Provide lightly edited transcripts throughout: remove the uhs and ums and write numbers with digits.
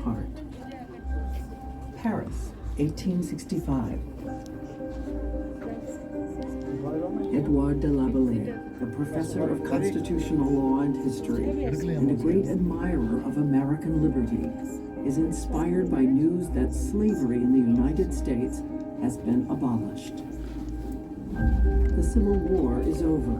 apart. Paris, 1865. Edouard de Laboulaye, a professor of constitutional law and history, and a great admirer of American liberty, is inspired by news that slavery in the United States has been abolished. The Civil War is over.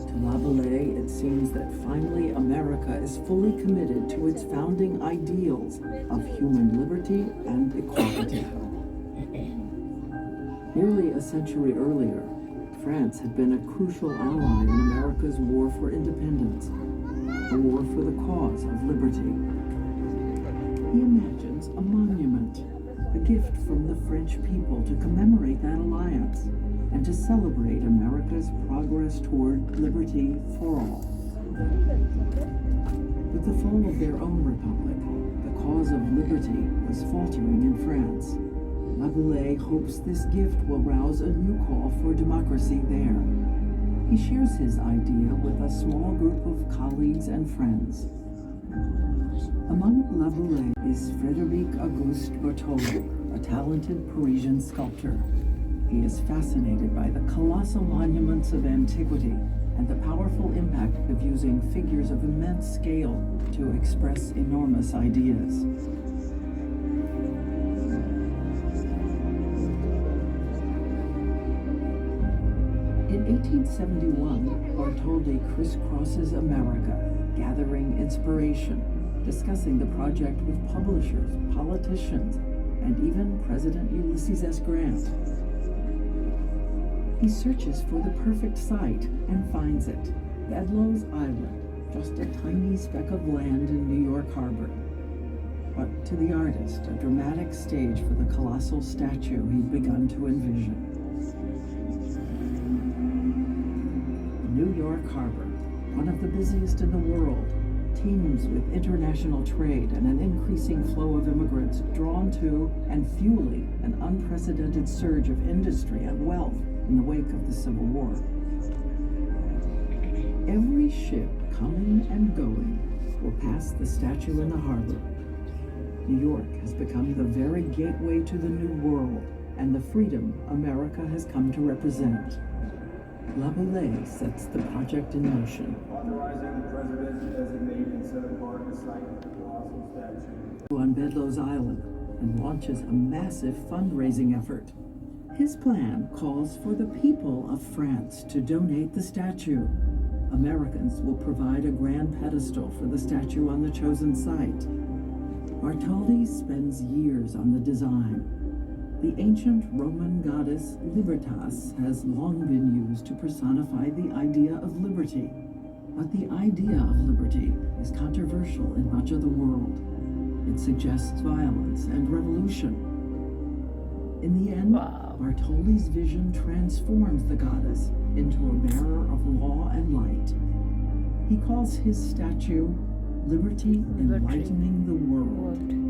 To Laboulaye, it seems that finally America is fully committed to its founding ideals of human liberty and equality. Nearly a century earlier, France had been a crucial ally in America's war for independence, a war for the cause of liberty. He imagines a monument, a gift from the French people to commemorate that alliance and to celebrate America's progress toward liberty for all. With the fall of their own republic, the cause of liberty was faltering in France. Laboulaye hopes this gift will rouse a new call for democracy there. He shares his idea with a small group of colleagues and friends. Among Laboulaye is Frédéric Auguste Bartholdi, a talented Parisian sculptor. He is fascinated by the colossal monuments of antiquity and the powerful impact of using figures of immense scale to express enormous ideas. In 1871, Bartholdi crisscrosses America, gathering inspiration, discussing the project with publishers, politicians, and even President Ulysses S. Grant. He searches for the perfect site and finds it, Bedloe's Island, just a tiny speck of land in New York Harbor. But to the artist, a dramatic stage for the colossal statue he'd begun to envision. New York Harbor, one of the busiest in the world, teems with international trade and an increasing flow of immigrants drawn to and fueling an unprecedented surge of industry and wealth in the wake of the Civil War. Every ship coming and going will pass the statue in the harbor. New York has become the very gateway to the New World and the freedom America has come to represent. Laboulaye sets the project in motion. Authorizing the president to designate and set apart the site of the colossal statue on Bedloe's Island and launches a massive fundraising effort. His plan calls for the people of France to donate the statue. Americans will provide a grand pedestal for the statue on the chosen site. Bartholdi spends years on the design. The ancient Roman goddess Libertas has long been used to personify the idea of liberty. But the idea of liberty is controversial in much of the world. It suggests violence and revolution. In the end, Bartholdi's vision transforms the goddess into a bearer of law and light. He calls his statue Liberty Enlightening the World.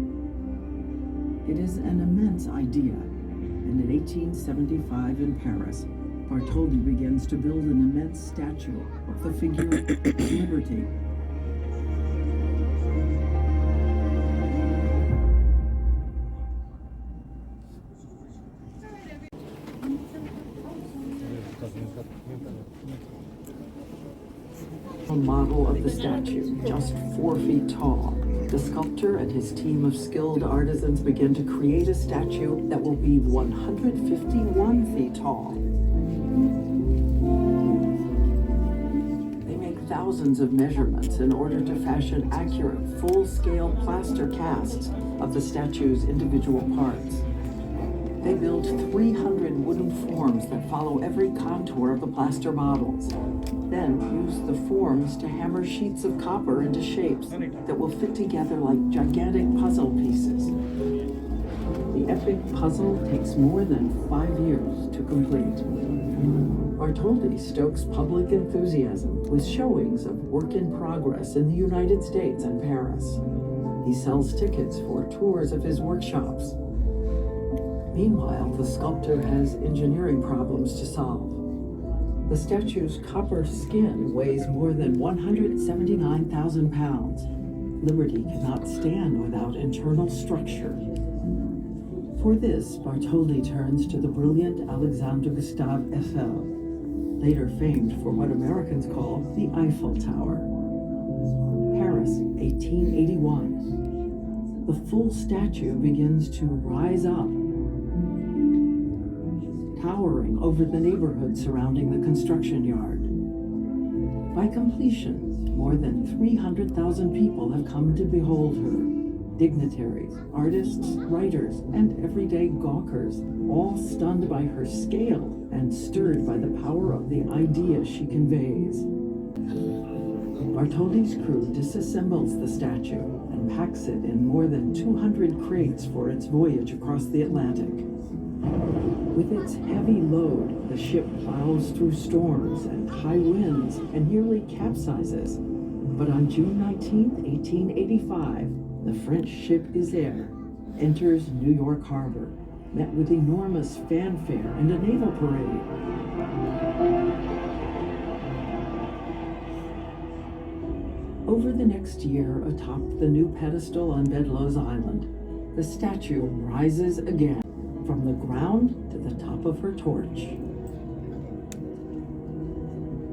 It is an immense idea, and in 1875 in Paris, Bartholdi begins to build an immense statue of the figure of liberty. A model of the statue, just 4 feet tall. The sculptor and his team of skilled artisans begin to create a statue that will be 151 feet tall. They make thousands of measurements in order to fashion accurate, full-scale plaster casts of the statue's individual parts. They build 300 wooden forms that follow every contour of the plaster models. Then use the forms to hammer sheets of copper into shapes that will fit together like gigantic puzzle pieces. The epic puzzle takes more than 5 years to complete. Bartholdi stokes public enthusiasm with showings of work in progress in the United States and Paris. He sells tickets for tours of his workshops. Meanwhile, the sculptor has engineering problems to solve. The statue's copper skin weighs more than 179,000 pounds. Liberty cannot stand without internal structure. For this, Bartholdi turns to the brilliant Alexandre Gustave Eiffel, later famed for what Americans call the Eiffel Tower. Paris, 1881. The full statue begins to rise up, towering over the neighborhood surrounding the construction yard. By completion, more than 300,000 people have come to behold her. Dignitaries, artists, writers, and everyday gawkers, all stunned by her scale and stirred by the power of the idea she conveys. Bartholdi's crew disassembles the statue and packs it in more than 200 crates for its voyage across the Atlantic. With its heavy load, the ship plows through storms and high winds and nearly capsizes. But on June 19, 1885, the French ship Isère enters New York Harbor, met with enormous fanfare and a naval parade. Over the next year, atop the new pedestal on Bedloe's Island, the statue rises again, from the ground to the top of her torch.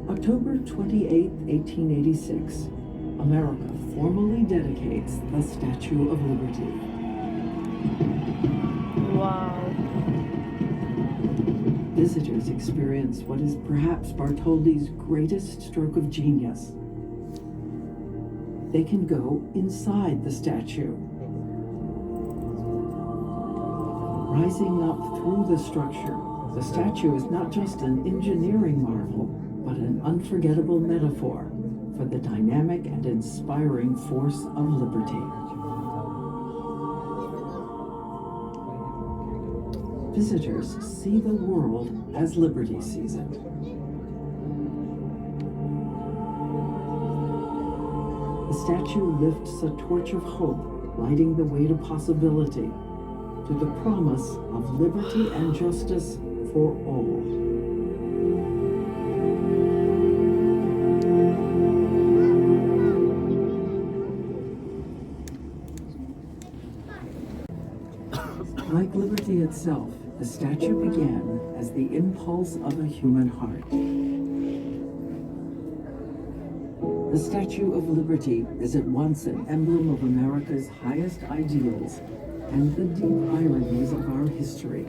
October 28, 1886, America formally dedicates the Statue of Liberty. Wow. Visitors experience what is perhaps Bartholdi's greatest stroke of genius. They can go inside the statue. Rising up through the structure, the statue is not just an engineering marvel, but an unforgettable metaphor for the dynamic and inspiring force of liberty. Visitors see the world as liberty sees it. The statue lifts a torch of hope, lighting the way to possibility, to the promise of liberty and justice for all. Like liberty itself, the statue began as the impulse of a human heart. The Statue of Liberty is at once an emblem of America's highest ideals and the deep ironies of our history.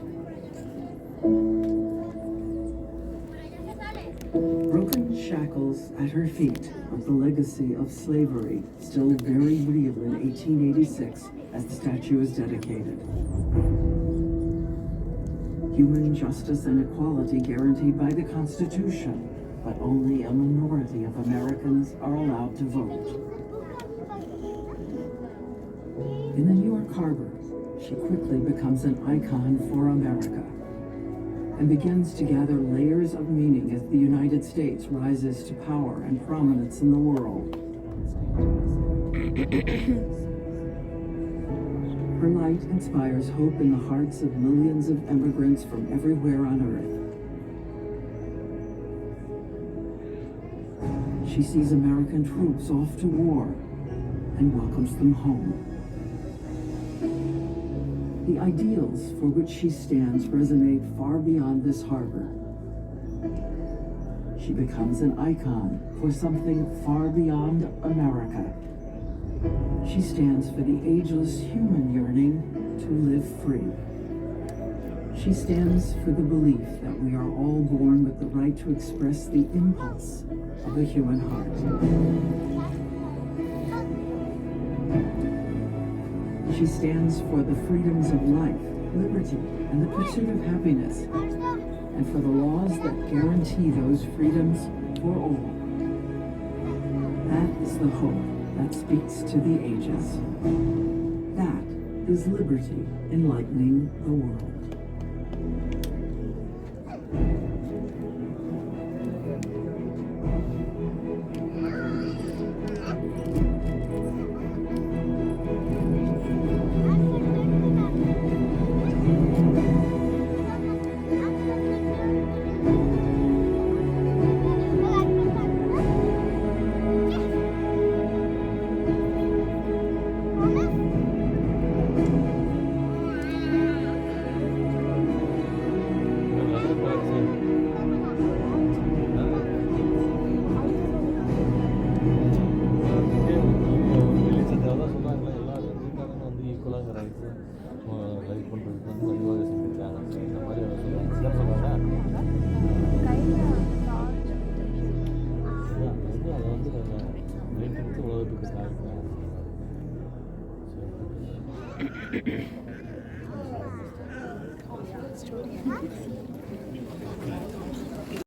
Broken shackles at her feet are the legacy of slavery, still very real in 1886 as the statue is dedicated. Human justice and equality guaranteed by the Constitution, but only a minority of Americans are allowed to vote. In the New York Harbor, she quickly becomes an icon for America and begins to gather layers of meaning as the United States rises to power and prominence in the world. Her light inspires hope in the hearts of millions of immigrants from everywhere on earth. She sees American troops off to war and welcomes them home. The ideals for which she stands resonate far beyond this harbor. She becomes an icon for something far beyond America. She stands for the ageless human yearning to live free. She stands for the belief that we are all born with the right to express the impulse of the human heart. She stands for the freedoms of life, liberty, and the pursuit of happiness, and for the laws that guarantee those freedoms for all. That is the hope that speaks to the ages. That is liberty enlightening the world. Like பண்ணுறதுக்கு வந்து வழிவகை செஞ்சுருக்காங்க. இந்த மாதிரி அவர் சொல்லுவாங்க. சிலர் சொல்லுவாங்க அது வந்து அதை வந்து லைட் எடுத்து உலகத்துக்கு காமிக்கிறாங்க. சரி